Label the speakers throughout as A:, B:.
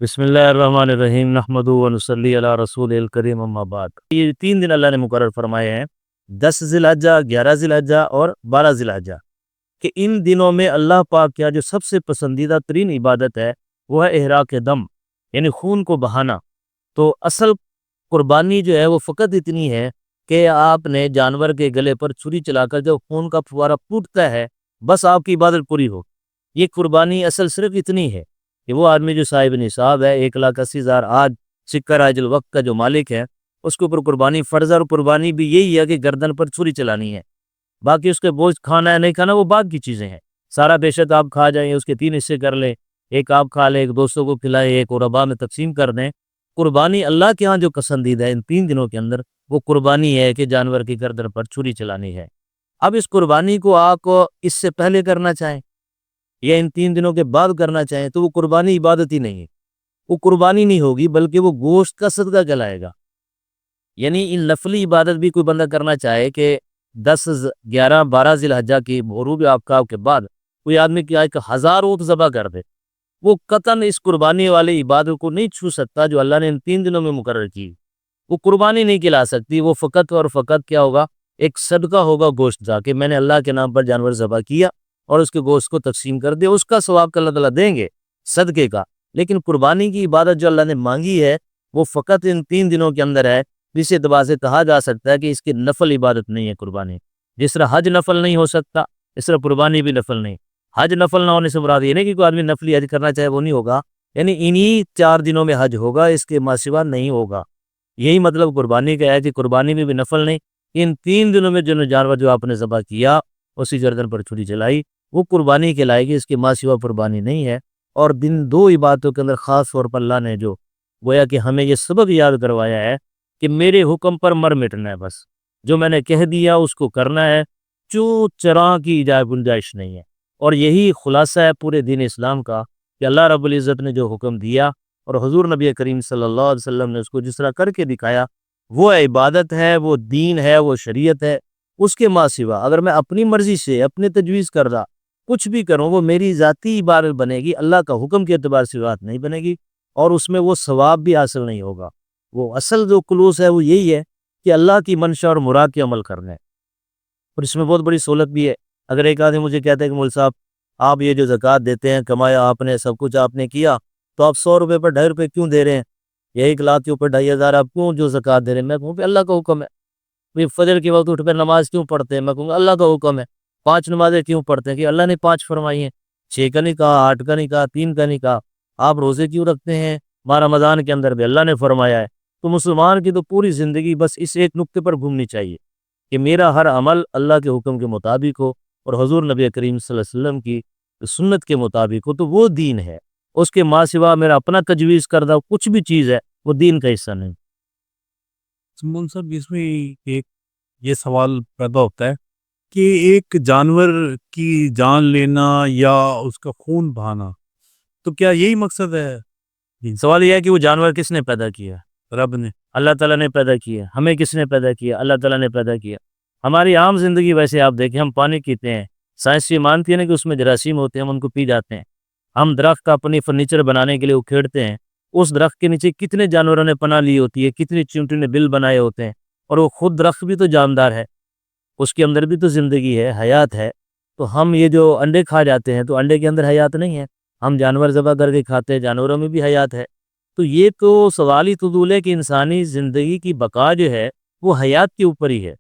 A: بسم اللہ الرحمن الرحیم نحمدہ و نصلی علی رسول الکریم اما بعد۔ یہ 3 دن اللہ نے مقرر فرمائے ہیں، 10 ذی الحجہ، 11 ذی الحجہ اور 12 ذی الحجہ، کہ ان دنوں میں اللہ پاک کیا جو سب سے پسندیدہ ترین عبادت ہے وہ ہے احراق دم، یعنی خون کو بہانا۔ تو اصل قربانی جو ہے وہ فقط اتنی ہے کہ آپ نے جانور کے گلے پر چھری چلا کر جب خون کا فوارہ پھوٹتا ہے بس آپ کی عبادت پوری ہو۔ یہ قربانی اصل صرف اتنی ہے کہ وہ آدمی جو صاحب نصاب ہے، 1,80,000 آج سکہ راج الوقت کا جو مالک ہے، اس کے اوپر قربانی فرض ہے، اور قربانی بھی یہی ہے کہ گردن پر چھری چلانی ہے۔ باقی اس کے گوشت کھانا ہے نہیں کھانا وہ بعد کی چیزیں ہیں، سارا بے شک آپ کھا جائیں، اس کے 3 حصے کر لیں، ایک آپ کھا لیں، ایک دوستوں کو کھلائیں، ایک غربا میں تقسیم کر دیں۔ قربانی اللہ کے ہاں جو پسندیدہ ہے ان 3 دنوں کے اندر وہ قربانی ہے کہ جانور کی گردن پر چھری چلانی ہے۔ اب اس قربانی کو آپ اس سے پہلے کرنا چاہیں یا ان 3 دنوں کے بعد کرنا چاہیں تو وہ قربانی عبادت ہی نہیں ہے، وہ قربانی نہیں ہوگی بلکہ وہ گوشت کا صدقہ کہلائے گا۔ یعنی ان نفلی عبادت بھی کوئی بندہ کرنا چاہے کہ 10 11 12 ذی الحجہ کی غروب آفتاب کے بعد کوئی آدمی کیا ایک 1000 اونٹ ذبح کر دے، وہ قطعاً اس قربانی والی عبادت کو نہیں چھو سکتا جو اللہ نے ان 3 دنوں میں مقرر کی۔ وہ قربانی نہیں کھلا سکتی، وہ فقط اور فقط کیا ہوگا، ایک صدقہ ہوگا گوشت کا، کہ میں نے اللہ کے نام پر جانور ذبح کیا اور اس کے گوشت کو تقسیم کر دے، اس کا ثواب اللہ تعالیٰ دیں گے صدقے کا۔ لیکن قربانی کی عبادت جو اللہ نے مانگی ہے وہ فقط ان 3 دنوں کے اندر ہے، جس اعتبار سے کہا جا سکتا ہے کہ اس کی نفل عبادت نہیں ہے قربانی۔ جس طرح حج نفل نہیں ہو سکتا اس طرح قربانی بھی نفل نہیں۔ حج نفل نہ ہونے سے مراد یہ نہیں کہ کوئی آدمی نفلی حج کرنا چاہے وہ نہیں ہوگا، یعنی انہی 4 دنوں میں حج ہوگا، اس کے ماہ سوا نہیں ہوگا۔ یہی مطلب قربانی کا ہے کہ قربانی میں بھی نفل نہیں، ان 3 دنوں میں جو جانور جو آپ نے ذبح کیا اسی گردن پر چھری چلائی وہ قربانی کہلائے گی، اس کے ماہ سوا قربانی نہیں ہے۔ اور دن 2 عبادتوں کے اندر خاص طور پر اللہ نے جو گویا کہ ہمیں یہ سبق یاد کروایا ہے کہ میرے حکم پر مر مٹنا ہے، بس جو میں نے کہہ دیا اس کو کرنا ہے، چوں چراں کی گنجائش نہیں ہے۔ اور یہی خلاصہ ہے پورے دین اسلام کا کہ اللہ رب العزت نے جو حکم دیا اور حضور نبی کریم صلی اللہ علیہ وسلم نے اس کو جس طرح کر کے دکھایا وہ عبادت ہے، وہ دین ہے، وہ شریعت ہے۔ اس کے ماہ سوا اگر میں اپنی مرضی سے اپنے تجویز کردہ کچھ بھی کروں وہ میری ذاتی عبادت بنے گی، اللہ کا حکم کے اعتبار سے بات نہیں بنے گی، اور اس میں وہ ثواب بھی حاصل نہیں ہوگا۔ وہ اصل جو خلوص ہے وہ یہی ہے کہ اللہ کی منشا اور مراد کے عمل کرنا ہے۔ اور اس میں بہت بڑی سہولت بھی ہے۔ اگر ایک آدمی مجھے کہتا ہے کہ مول صاحب آپ یہ جو زکوٰۃ دیتے ہیں، کمایا آپ نے، سب کچھ آپ نے کیا، تو آپ 100 روپے پر 2.5 روپے کیوں دے رہے ہیں، یا 1 لاکھ کے اوپر 2,500 آپ کیوں جو زکوٰۃ دے رہے ہیں؟ میں کہوں کہ اللہ کا حکم ہے۔ فجر کے وقت اٹھ کر نماز کیوں پڑھتے ہیں؟ میں کہوں گا اللہ کا حکم ہے۔ 5 نمازیں کیوں پڑھتے ہیں؟ کہ اللہ نے 5 فرمائی ہیں، 6 کا نہیں کہا، 8 کا نہیں کہا، 3 کا نہیں کہا۔ آپ روزے کیوں رکھتے ہیں؟ ماہ رمضان کے اندر بھی اللہ نے فرمایا ہے۔ تو مسلمان کی تو پوری زندگی بس اس ایک نقطے پر گھومنی چاہیے کہ میرا ہر عمل اللہ کے حکم کے مطابق ہو اور حضور نبی کریم صلی اللہ علیہ وسلم کی سنت کے مطابق ہو، تو وہ دین ہے۔ اس کے ماہ سوا میرا اپنا تجویز کردہ کچھ بھی چیز ہے وہ دین کا حصہ نہیں۔
B: سمون صاحب، اس میں ایک یہ سوال پیدا ہوتا ہے کہ ایک جانور کی جان لینا یا اس کا خون بہانا، تو کیا یہی مقصد ہے؟
A: سوال یہ ہے کہ وہ جانور کس نے پیدا کیا؟
B: رب نے۔
A: اللہ تعالیٰ نے پیدا کیا۔ ہمیں کس نے پیدا کیا؟ اللہ تعالیٰ نے پیدا کیا۔ ہماری عام زندگی ویسے آپ دیکھیں، ہم پانی پیتے ہیں، سائنس یہ مانتی ہے نا کہ اس میں جراثیم ہوتے ہیں، ہم ان کو پی جاتے ہیں۔ ہم درخت کا اپنی فرنیچر بنانے کے لیے اکھیڑتے ہیں، اس درخت کے نیچے کتنے جانوروں نے پناہ لی ہوتی ہے، کتنی چیونٹی نے بل بنائے ہوتے ہیں، اور وہ خود درخت بھی تو جاندار ہے، اس کے اندر بھی تو زندگی ہے، حیات ہے۔ تو ہم یہ جو انڈے کھا جاتے ہیں تو انڈے کے اندر حیات نہیں ہے، ہم جانور ذبح کر کے کھاتے ہیں، جانوروں میں بھی حیات ہے۔ تو یہ تو سوال ہی فضول ہے کہ انسانی زندگی کی بقا جو ہے وہ حیات کے اوپر ہی ہے۔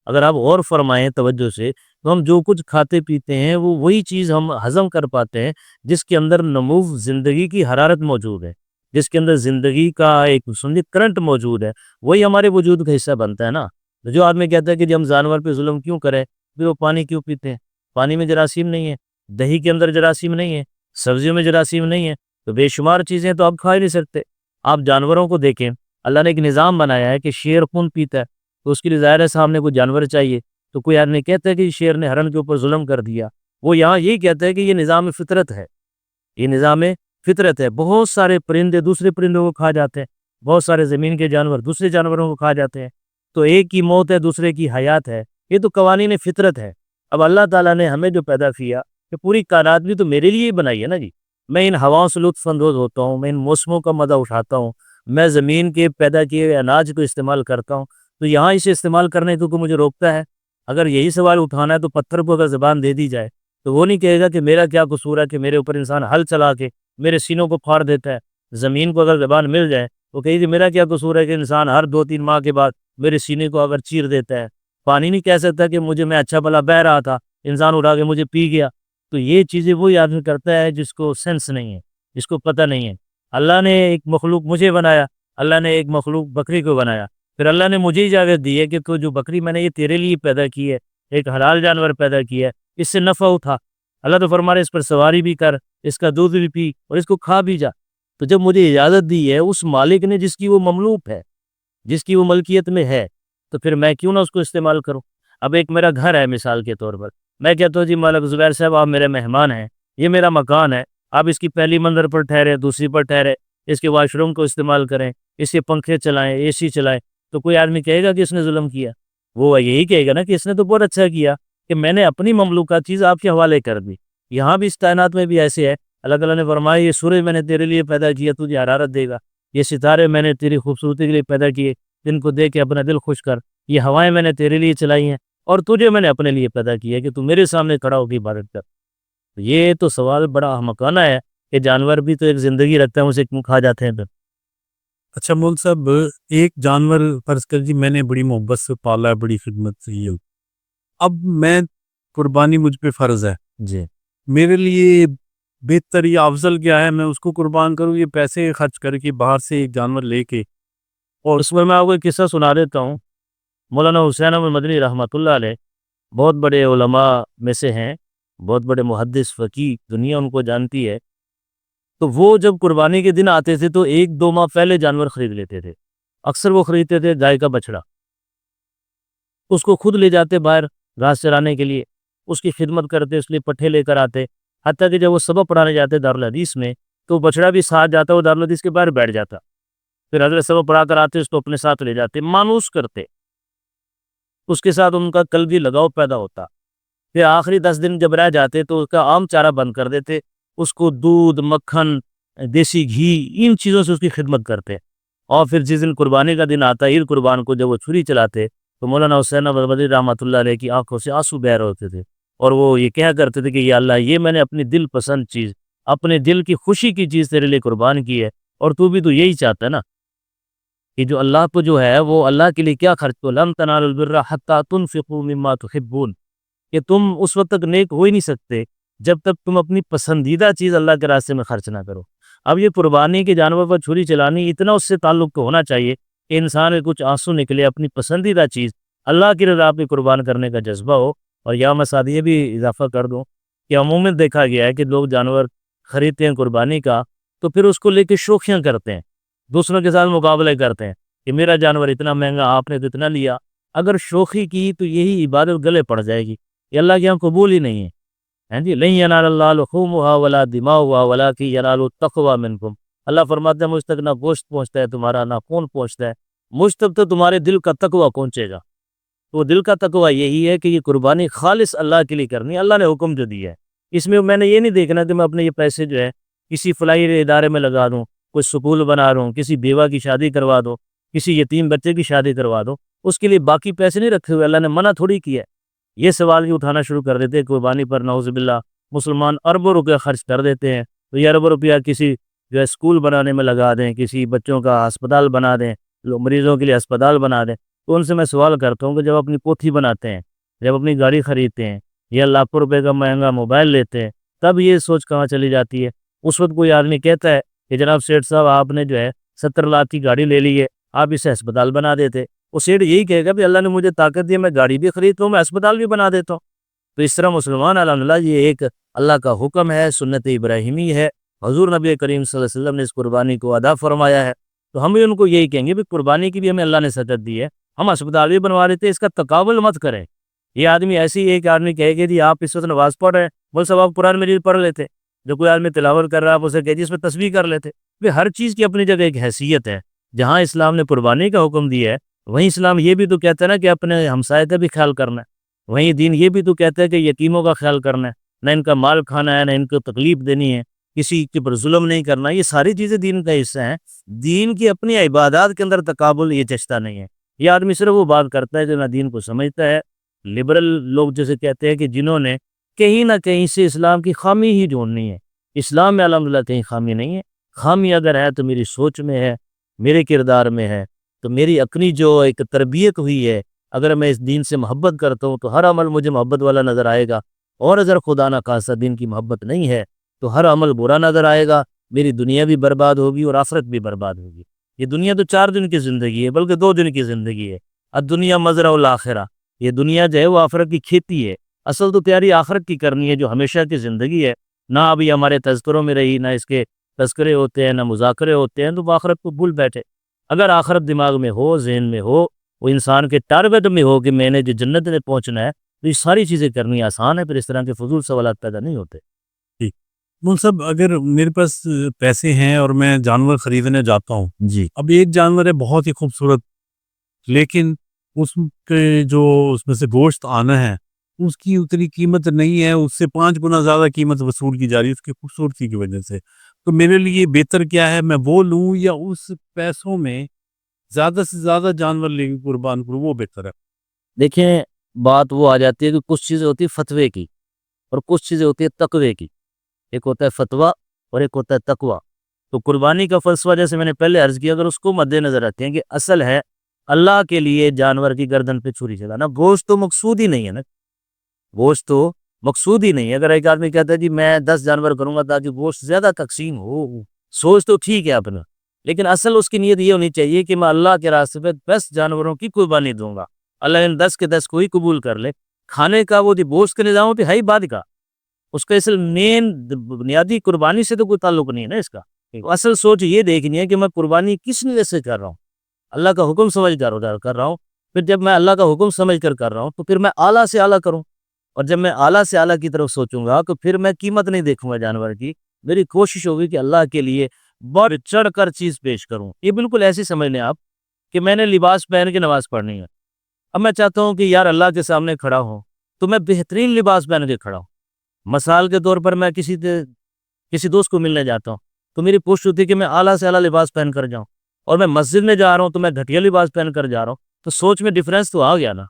A: اگر آپ غور فرمائیں توجہ سے تو ہم جو کچھ کھاتے پیتے ہیں وہ وہی چیز ہم ہضم کر پاتے ہیں جس کے اندر نمو زندگی کی حرارت موجود ہے، جس کے اندر زندگی کا ایک سمجھے کرنٹ موجود ہے، وہی ہمارے وجود کا حصہ بنتا ہے نا۔ جو آدمی کہتا ہے کہ جب ہم جانور پہ ظلم کیوں کریں، پھر وہ پانی کیوں پیتے ہیں؟ پانی میں جراثیم نہیں ہے، دہی کے اندر جراثیم نہیں ہے، سبزیوں میں جراثیم نہیں ہے، تو بے شمار چیزیں تو آپ کھا ہی نہیں سکتے۔ آپ جانوروں کو دیکھیں، اللہ نے ایک نظام بنایا ہے کہ شیر خون پیتا ہے، تو اس کے لیے ظاہر ہے سامنے کوئی جانور چاہیے۔ تو کوئی آدمی کہتا ہے کہ شیر نے ہرن کے اوپر ظلم کر دیا، وہ یہاں یہی کہتا ہے کہ یہ نظام فطرت ہے، یہ نظام فطرت ہے۔ بہت سارے پرندے دوسرے پرندوں کو کھا جاتے ہیں، بہت سارے زمین کے جانور دوسرے جانوروں کو کھا جاتے ہیں، تو ایک کی موت ہے دوسرے کی حیات ہے، یہ تو قوانین فطرت ہے۔ اب اللہ تعالیٰ نے ہمیں جو پیدا کیا کہ پوری کائنات بھی تو میرے لیے ہی بنائی ہے نا جی، میں ان ہواؤں سے لطف اندوز ہوتا ہوں، میں ان موسموں کا مزہ اٹھاتا ہوں، میں زمین کے پیدا کیے ہوئے اناج کو استعمال کرتا ہوں، تو یہاں اسے استعمال کرنے کو مجھے روکتا ہے؟ اگر یہی سوال اٹھانا ہے تو پتھر کو اگر زبان دے دی جائے تو وہ نہیں کہے گا کہ میرا کیا قصور ہے کہ میرے اوپر انسان ہل چلا کے میرے سینوں کو پھاڑ دیتا ہے؟ زمین کو اگر زبان مل جائے تو کہے گی میرا کیا قصور ہے کہ انسان ہر 2-3 ماہ کے بعد میرے سینے کو اگر چیر دیتا ہے؟ پانی نہیں کہہ سکتا کہ میں اچھا بھلا بہ رہا تھا، انسان اٹھا کے مجھے پی گیا۔ تو یہ چیزیں وہی آدمی کرتا ہے جس کو سینس نہیں ہے، جس کو پتہ نہیں ہے۔ اللہ نے ایک مخلوق مجھے بنایا، اللہ نے ایک مخلوق بکری کو بنایا، پھر اللہ نے مجھے اجازت دی ہے کہ تو جو بکری میں نے یہ تیرے لیے پیدا کی ہے، ایک حلال جانور پیدا کیا ہے، اس سے نفع اٹھا۔ اللہ تو فرما رہا ہے اس پر سواری بھی کر، اس کا دودھ بھی پی اور اس کو کھا بھی جا۔ تو جب مجھے اجازت دی ہے اس مالک نے جس کی وہ مملوک ہے، جس کی وہ ملکیت میں ہے، تو پھر میں کیوں نہ اس کو استعمال کروں؟ اب ایک میرا گھر ہے مثال کے طور پر، میں کہتا ہوں جی مالک زبیر صاحب آپ میرے مہمان ہیں، یہ میرا مکان ہے، آپ اس کی پہلی منزل پر ٹھہرے، دوسری پر ٹھہرے، اس کے واش روم کو استعمال کریں، اس کے پنکھے چلائیں، اے سی چلائیں، تو کوئی آدمی کہے گا کہ اس نے ظلم کیا؟ وہ یہی کہے گا نا کہ اس نے تو بہت اچھا کیا کہ میں نے اپنی مملوکات چیز آپ کے حوالے کر دی۔ یہاں بھی اس کائنات میں بھی ایسے ہے، اللہ تعالیٰ نے فرمایا یہ سورج میں نے تیرے لیے پیدا کیا، تجھے حرارت دے گا، یہ ستارے میں نے تیری خوبصورتی کے لیے پیدا کیے، جن کو دیکھ کے اپنا دل خوش کر، یہ ہوائیں میں نے تیرے لیے چلائی ہیں، اور تجھے میں نے اپنے لیے پیدا کیا ہے کہ تو میرے سامنے کھڑا ہو کے عبادت کر۔ یہ تو سوال بڑا احمقانہ ہے کہ جانور بھی تو ایک زندگی رکھتے ہیں، اسے کیوں کھا جاتے ہیں پھر؟
B: اچھا مول صاحب، ایک جانور فرض کر جی میں نے بڑی محبت سے پالا ہے، بڑی خدمت سے، یہ اب میں قربانی مجھ پہ فرض ہے،
A: جی
B: میرے لیے بہتر یا افضل کیا ہے؟ میں اس کو قربان کروں یہ پیسے خرچ کر کے باہر سے ایک جانور لے کے؟
A: اور اس میں آپ کو ایک قصہ سنا دیتا ہوں۔ مولانا حسین احمد مدنی رحمۃ اللہ علیہ بہت بڑے علماء میں سے ہیں، بہت بڑے محدث فقیہ، دنیا ان کو جانتی ہے۔ تو وہ جب قربانی کے دن آتے تھے تو 1-2 ماہ پہلے جانور خرید لیتے تھے۔ اکثر وہ خریدتے تھے گائے کا بچڑا، اس کو خود لے جاتے باہر گھاس چرانے کے لیے، اس کی خدمت کرتے، اس لیے پٹھے لے کر آتے، حتیٰ کہ جب وہ سبق پڑھانے جاتے دارالحدیث میں تو بچڑا بھی ساتھ جاتا، وہ دارالحدیث کے باہر بیٹھ جاتا، پھر حضرت سبق پڑھا کر آتے، اس کو اپنے ساتھ لے جاتے، مانوس کرتے، اس کے ساتھ ان کا قلبی لگاؤ پیدا ہوتا۔ پھر آخری 10 دن جب رہ جاتے تو اس کا عام چارہ بند کر دیتے، اس کو دودھ، مکھن، دیسی گھی، ان چیزوں سے اس کی خدمت کرتے، اور پھر جس دن قربانی کا دن آتا عید قربان کو، جب وہ چھری چلاتے تو مولانا حسین احمد مدنی رحمۃ اللہ علیہ کی آنکھوں سے آنسو بہہ رہے ہوتے تھے، اور وہ یہ کہا کرتے تھے کہ یا اللہ، یہ میں نے اپنی دل پسند چیز، اپنے دل کی خوشی کی چیز تیرے لیے قربان کی ہے، اور تو بھی تو یہی چاہتا ہے نا کہ جو اللہ کو جو ہے وہ اللہ کے لیے کیا خرچ کو، لن تنالوا البر حتی تنفقوا مما تحبون، کہ تم اس وقت تک نیک ہو ہی نہیں سکتے جب تک تم اپنی پسندیدہ چیز اللہ کے راستے میں خرچ نہ کرو۔ اب یہ قربانی کے جانور پر چھری چلانی، اتنا اس سے تعلق تو ہونا چاہیے کہ انسان کے کچھ آنسو نکلے، اپنی پسندیدہ چیز اللہ کی رضا پہ قربان کرنے کا جذبہ ہو۔ اور یا میں ساتھ یہ بھی اضافہ کر دوں کہ عموماً دیکھا گیا ہے کہ لوگ جانور خریدتے ہیں قربانی کا تو پھر اس کو لے کے شوخیاں کرتے ہیں، دوسروں کے ساتھ مقابلے کرتے ہیں کہ میرا جانور اتنا مہنگا، آپ نے تو اتنا لیا۔ اگر شوخی کی تو یہی عبادت گلے پڑ جائے گی، یہ اللہ کے یہاں قبول ہی نہیں ہے۔ ہیں جی، لن ینال اللہ لحومها ولا دماؤها ولکن ینال التقوی منکم، اللہ فرماتے ہیں مجھ تک نہ گوشت پہنچتا ہے تمہارا، نہ خون پہنچتا ہے، مجھ تک تو تمہارے دل کا تقوی پہنچے گا۔ تو دل کا تقوی یہی ہے کہ یہ قربانی خالص اللہ کے لیے کرنی، اللہ نے حکم جو دیا ہے۔ اس میں میں نے یہ نہیں دیکھنا کہ میں اپنے یہ پیسے جو ہے کسی فلاحی ادارے میں لگا دوں، کوئی سکول بنا دوں، کسی بیوہ کی شادی کروا دو، کسی یتیم بچے کی شادی کروا دو، اس کے لیے باقی پیسے نہیں رکھے ہوئے، اللہ نے منع تھوڑی کیا ہے۔ یہ سوال بھی اٹھانا شروع کر دیتے ہیں قربانی پر، نعوذ باللہ مسلمان اربوں روپیہ خرچ کر دیتے ہیں، تو یہ اربوں روپیہ کسی جو ہے اسکول بنانے میں لگا دیں، کسی بچوں کا ہسپتال بنا دیں، مریضوں کے لیے ہسپتال بنا دیں۔ تو ان سے میں سوال کرتا ہوں کہ جب اپنی پوتھی بناتے ہیں، جب اپنی گاڑی خریدتے ہیں یا لاکھوں روپے کا مہنگا موبائل لیتے ہیں، تب یہ سوچ کہاں چلی جاتی ہے؟ اس وقت کوئی آدمی کہتا ہے کہ جناب سیٹھ صاحب آپ نے جو ہے 70 لاکھ کی گاڑی لے لی ہے، آپ اسے ہسپتال بنا دیتے۔ وہ سیٹھ یہی کہے گا بھی اللہ نے مجھے طاقت دی ہے، میں گاڑی بھی خریدتا ہوں، میں ہسپتال بھی بنا دیتا ہوں۔ تو اس طرح مسلمان الحمدللہ یہ ایک اللہ کا حکم ہے، سنت ابراہیمی ہے، حضور نبی کریم صلی اللہ علیہ وسلم نے اس قربانی کو ادا فرمایا ہے، تو ہم بھی ان کو یہی کہیں گے بھی قربانی کی بھی ہمیں اللہ نے سجد دی ہے، ہم ہسپتال بھی بنوا دیتے، اس کا تقابل مت کریں۔ یہ آدمی ایسی ایک آدمی کہے گا جی آپ اس وقت نماز پڑھ رہے ہیں، بول صاحب آپ قرآن مجید پڑھ لیتے، جو کوئی آدمی تلاوت کر رہا ہے آپ اسے کہے جی اس میں تسبیح کر لیتے۔ ہر چیز کی اپنی جگہ ایک حیثیت ہے، جہاں اسلام نے قربانی کا حکم دیا ہے وہیں اسلام یہ بھی تو کہتا ہے نا کہ اپنے ہمسائے کا بھی خیال کرنا ہے، وہیں دین یہ بھی تو کہتا ہے کہ یتیموں کا خیال کرنا ہے، نہ ان کا مال کھانا ہے، نہ ان کو تکلیف دینی ہے، کسی کے پر ظلم نہیں کرنا، یہ ساری چیزیں دین کا حصہ ہیں۔ دین کی اپنی عبادات کے اندر تقابل یہ چشتہ نہیں ہے۔ یہ آدمی صرف وہ بات کرتا ہے جو نہ دین کو سمجھتا ہے۔ لبرل لوگ جیسے کہتے ہیں کہ جنہوں نے کہیں نہ کہیں سے اسلام کی خامی ہی ڈھونڈنی ہے۔ اسلام میں الحمدللہ کہیں خامی نہیں ہے۔ خامی اگر ہے تو میری سوچ میں ہے، میرے کردار میں ہے، تو میری اپنی جو ایک تربیت ہوئی ہے، اگر میں اس دین سے محبت کرتا ہوں تو ہر عمل مجھے محبت والا نظر آئے گا، اور اگر خدا نہ خواستہ دین کی محبت نہیں ہے تو ہر عمل برا نظر آئے گا، میری دنیا بھی برباد ہوگی اور آخرت بھی برباد ہوگی۔ یہ دنیا تو 4 دن کی زندگی ہے، بلکہ 2 دن کی زندگی ہے۔ الدنیا مزرع الاخرہ، یہ دنیا جو ہے وہ آخرت کی کھیتی ہے۔ اصل تو تیاری آخرت کی کرنی ہے جو ہمیشہ کی زندگی ہے، نہ ابھی ہمارے تذکروں میں رہی، نہ اس کے تذکرے ہوتے ہیں، نہ مذاکرے ہوتے ہیں، تو وہ آخرت کو بھول بیٹھے۔ اگر آخرت دماغ میں ہو، ذہن میں ہو، وہ انسان کے ٹارگیٹ میں ہو کہ میں نے جو جنت میں پہنچنا ہے، تو یہ ساری چیزیں کرنی آسان ہے، پھر اس طرح کے فضول سوالات پیدا نہیں ہوتے۔
B: مول صاحب اگر میرے پاس پیسے ہیں اور میں جانور خریدنے جاتا ہوں،
A: جی
B: اب ایک جانور ہے بہت ہی خوبصورت، لیکن اس کے جو اس میں سے گوشت آنا ہے اس کی اتنی قیمت نہیں ہے، اس سے 5 گنا زیادہ قیمت وصول کی جا رہی ہے اس کی خوبصورتی کی وجہ سے، تو میرے لیے بہتر کیا ہے، میں وہ لوں یا اس پیسوں میں زیادہ سے زیادہ جانور لے کے قربان کروں، وہ بہتر ہے؟
A: دیکھیں، بات وہ آ جاتی ہے کہ کچھ چیزیں ہوتی ہیں فتوے کی اور کچھ چیزیں ہوتی ہیں تقوی کی۔ ایک ہوتا ہے فتویٰ اور ایک ہوتا ہے تقوی۔ تو قربانی کا فلسفہ جیسے میں نے پہلے عرض کیا، اگر اس کو مد نظر رکھتے ہیں کہ اصل ہے اللہ کے لیے جانور کی گردن پہ چھری چلانا، گوشت تو مقصود ہی نہیں ہے نا، گوشت تو مقصود ہی نہیں ہے۔ اگر ایک آدمی کہتا ہے جی میں 10 جانور کروں گا تاکہ گوشت زیادہ تقسیم ہو، سوچ تو ٹھیک ہے اپنا، لیکن اصل اس کی نیت یہ ہونی چاہیے کہ میں اللہ کے راستے پہ 10 جانوروں کی قربانی دوں گا، اللہ ان 10 کے 10 کو ہی قبول کر لے۔ کھانے کا وہ گوشت کے نظام پہ ہے ہی بعد کا، اس کا اصل بنیادی قربانی سے تو کوئی تعلق نہیں ہے نا اس کا۔ اصل سوچ یہ دیکھنی ہے کہ میں قربانی کس نیت سے کر رہا ہوں، اللہ کا حکم سمجھ کر رہا ہوں، پھر جب میں اللہ کا حکم سمجھ کر رہا ہوں تو پھر میں اعلیٰ سے اعلیٰ کروں، اور جب میں اعلیٰ سے اعلیٰ کی طرف سوچوں گا تو پھر میں قیمت نہیں دیکھوں گا جانور کی، میری کوشش ہوگی کہ اللہ کے لیے بڑھ چڑھ کر چیز پیش کروں۔ یہ بالکل ایسی سمجھ لیں آپ کہ میں نے لباس پہن کے نماز پڑھنی ہے، اب میں چاہتا ہوں کہ یار اللہ کے سامنے کھڑا ہوں تو میں بہترین لباس پہن کے کھڑا ہوں۔ مثال کے طور پر میں کسی دوست کو ملنے جاتا ہوں تو میری کوشش ہوتی ہے کہ میں اعلیٰ سے اعلیٰ لباس پہن کر جاؤں، اور میں مسجد میں جا رہا ہوں تو میں گھٹیا لباس پہن کر جا رہا ہوں، تو سوچ میں ڈفرینس تو آ گیا نا،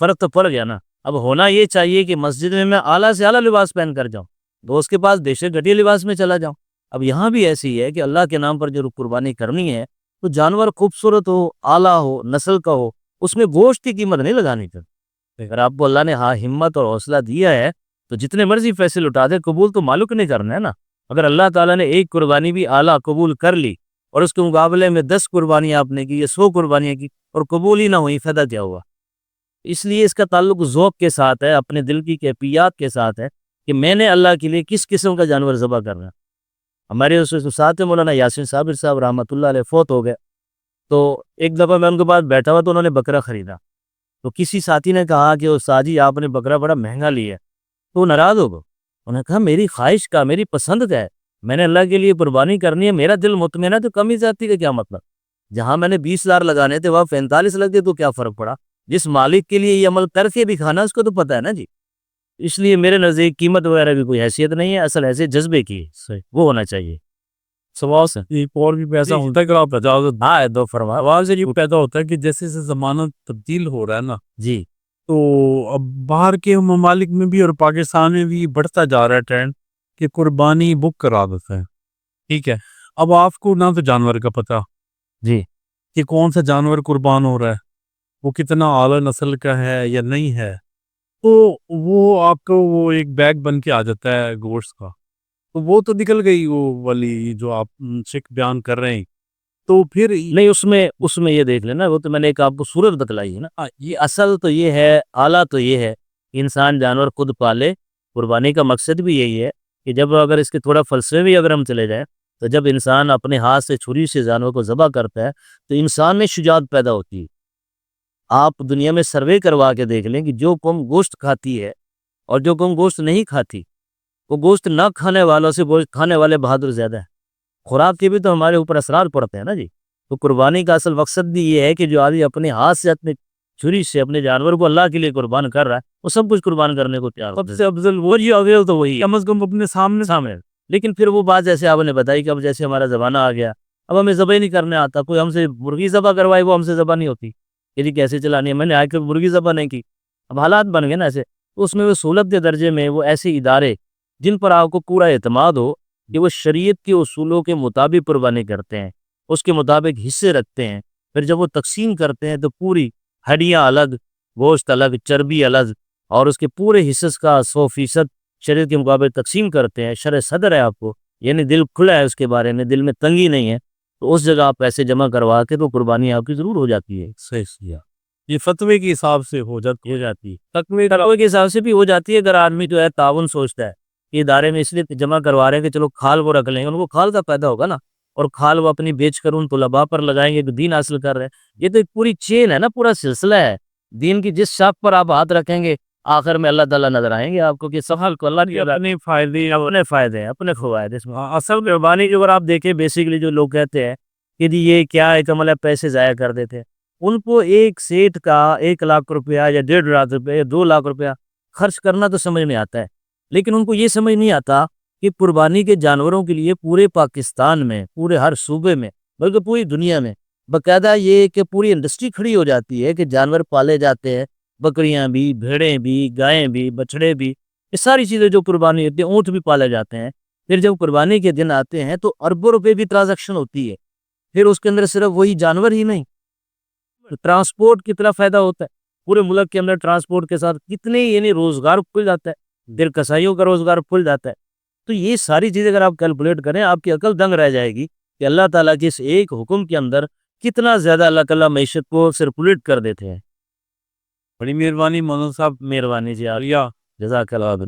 A: فرق تو پڑ گیا نا۔ اب ہونا یہ چاہیے کہ مسجد میں اعلیٰ سے اعلیٰ لباس پہن کر جاؤں، دوست کے پاس بے شک گھٹیا لباس میں چلا جاؤں۔ اب یہاں بھی ایسی ہے کہ اللہ کے نام پر جو قربانی کرنی ہے تو جانور خوبصورت ہو، اعلیٰ ہو، نسل کا ہو، اس میں گوشت کی قیمت نہیں لگانی چاہیے۔ اگر آپ کو اللہ نے ہمت اور حوصلہ دیا ہے تو جتنے مرضی پیسے لٹا دے، قبول تو مالک نے کرنا ہے نا۔ اگر اللہ تعالیٰ نے ایک قربانی بھی اعلیٰ قبول کر لی اور اس کے مقابلے میں 10 قربانیاں آپ نے کی یا 100 قربانیاں کی اور قبول ہی نہ ہوئی، فائدہ کیا ہوا؟ اس لیے اس کا تعلق ذوق کے ساتھ ہے، اپنے دل کی کیفیات کے ساتھ ہے کہ میں نے اللہ کے لیے کس قسم کا جانور ذبح کرنا ہے۔ ہمارے ساتھ مولانا یاسین صابر صاحب رحمۃ اللہ علیہ فوت ہو گئے، تو ایک دفعہ میں ان کے پاس بیٹھا ہوا تو انہوں نے بکرا خریدا، تو کسی ساتھی نے کہا کہ استاد جی آپ نے بکرا بڑا مہنگا لیا ہے، تو وہ ناراض ہو گئے۔ انہوں نے کہا میری خواہش کا، میری پسند کا ہے، میں نے اللہ کے لیے قربانی کرنی ہے، میرا دل مطمئن ہے، تو کمی زیادتی کا کیا مطلب؟ جہاں میں نے 20,000 لگانے تھے وہاں 45 لگ گئے تو کیا فرق پڑا؟ جس مالک کے لیے یہ عمل کر کے بھی کھانا اس کو تو پتہ ہے نا جی۔ اس لیے میرے نزدیک قیمت وغیرہ بھی کوئی حیثیت نہیں ہے، اصل ایسے جذبے کی ہے، وہ ہونا چاہیے۔
B: سوال سے ایک اور بھی پیسہ ہوتا ہے کہ آپ اجازت
A: ہاں دو فرما
B: سوال سے یہ پیدا ہوتا ہے کہ جیسے جیسے زمانہ تبدیل ہو رہا ہے نا،
A: جی
B: تو اب باہر کے ممالک میں بھی اور پاکستان میں بھی بڑھتا جا رہا ہے ٹرینڈ کہ قربانی بک کرا دیتا ہے، ٹھیک ہے؟ اب آپ کو نہ تو جانور کا پتہ
A: جی
B: کہ کون سا جانور قربان ہو رہا ہے، وہ کتنا اعلیٰ نسل کا ہے یا نہیں ہے، تو وہ آپ کو وہ ایک بیگ بن کے آ جاتا ہے گوشت کا، تو وہ تو نکل گئی وہ والی جو آپ شک بیان کر رہے ہیں، تو پھر
A: نہیں، اس میں یہ دیکھ لینا، وہ تو میں نے ایک آپ کو صورت بتلائی ہے نا، یہ اصل تو یہ ہے، اعلیٰ تو یہ ہے کہ انسان جانور خود پالے۔ قربانی کا مقصد بھی یہی ہے کہ جب اگر اس کے تھوڑا فلسفے بھی اگر ہم چلے جائیں تو جب انسان اپنے ہاتھ سے چھری سے جانور کو ذبح کرتا ہے تو انسان میں شجاعت پیدا ہوتی ہے۔ آپ دنیا میں سروے کروا کے دیکھ لیں کہ جو قوم گوشت کھاتی ہے اور جو قوم گوشت نہیں کھاتی، وہ گوشت نہ کھانے والوں سے گوشت کھانے والے بہادر زیادہ ہیں۔ خوراک کے بھی تو ہمارے اوپر اثرات پڑتے ہیں نا جی۔ تو قربانی کا اصل مقصد بھی یہ ہے کہ جو آدمی اپنے ہاتھ سے اپنے چھری سے اپنے جانور کو اللہ کے لیے قربان کر رہا ہے وہ سب کچھ قربان کرنے کو تیار
B: سب سے افضل وہی اویل تو وہی کم از کم اپنے سامنے
A: لیکن پھر وہ بات جیسے آپ نے بتائی کہ اب جیسے ہمارا زمانہ آ گیا، اب ہمیں ذبح نہیں کرنے آتا، کوئی ہم سے مرغی ذبح کروائے وہ ہم سے ذبح نہیں ہوتی، کہ جی کیسے چلانی ہے، میں نے آج تک مرغی ذبح نہیں کی، اب حالات بن گئے نا ایسے، تو اس میں وہ سہولت کے درجے میں وہ ایسے ادارے جن پر آپ کو پورا اعتماد ہو کہ وہ شریعت کے اصولوں کے مطابق قربانی کرتے ہیں، اس کے مطابق حصے رکھتے ہیں، پھر جب وہ تقسیم کرتے ہیں تو پوری ہڈیاں الگ، گوشت الگ، چربی الگ، اور اس کے پورے حصص کا 100% شریعت کے مطابق تقسیم کرتے ہیں، شرح صدر ہے آپ کو، یعنی دل کھلا ہے اس کے بارے میں، دل میں تنگی نہیں ہے، تو اس جگہ آپ پیسے جمع کروا کے تو قربانی آپ کی ضرور ہو جاتی ہے۔
B: صحیح کیا، یہ فتوے کے حساب سے ہو جاتی
A: ہو جاتی ہے، تقوی کے حساب سے بھی ہو جاتی ہے، اگر آدمی جو ہے تعاون سوچتا ہے کہ ادارے میں اس لیے جمع کروا رہے ہیں کہ چلو کھال وہ رکھ لیں گے، ان کو کھال کا فائدہ ہوگا نا، اور کھال وہ اپنی بیچ کر ان طلباء پر لگائیں گے کہ دین حاصل کر رہے ہیں، یہ تو ایک پوری چین ہے نا، پورا سلسلہ ہے، دین کی جس شاخ پر آپ ہاتھ رکھیں گے آخر میں اللہ تعالیٰ نظر آئیں گے آپ کو کہ سفل کو اللہ کی
B: اپنے فائدے
A: اپنے فائدے ہیں، اپنے فوائد اس میں۔ اصل قربانی جو اگر آپ دیکھیں بیسیکلی جو لوگ کہتے ہیں کہ جی یہ کیا ہے، عمل ہے، پیسے ضائع کر دیتے ہیں، ان کو ایک سیٹ کا 1 لاکھ روپیہ یا 1.5 لاکھ روپیہ یا 2 لاکھ روپیہ خرچ کرنا تو سمجھ میں آتا ہے، لیکن ان کو یہ سمجھ نہیں آتا کہ قربانی کے جانوروں کے لیے پورے پاکستان میں، پورے ہر صوبے میں، بلکہ پوری دنیا میں باقاعدہ یہ کہ پوری انڈسٹری کھڑی ہو جاتی ہے کہ جانور پالے جاتے ہیں، بکریاں بھی، بھیڑیں بھی، گائیں بھی، بچڑے بھی، یہ ساری چیزیں جو قربانی ہوتی ہیں، اونٹ بھی پالے جاتے ہیں، پھر جب قربانی کے دن آتے ہیں تو اربوں روپے کی ٹرانزیکشن ہوتی ہے، پھر اس کے اندر صرف وہی جانور ہی نہیں، ٹرانسپورٹ کتنا فائدہ ہوتا ہے، پورے ملک کے اندر ٹرانسپورٹ کے ساتھ کتنے یعنی روزگار کھل جاتا ہے، دیر کسائیوں کا روزگار کھل جاتا ہے، تو یہ ساری چیزیں اگر آپ کیلکولیٹ کریں آپ کی عقل دنگ رہ جائے گی کہ اللہ تعالیٰ کے اس ایک حکم کے اندر کتنا زیادہ اللہ تعالیٰ معیشت کو سرکولیٹ کر دیتے ہیں۔
B: بڑی مہربانی مولانا صاحب،
A: مہربانی جی، آپ
B: شکریہ۔
A: جزاک اللہ۔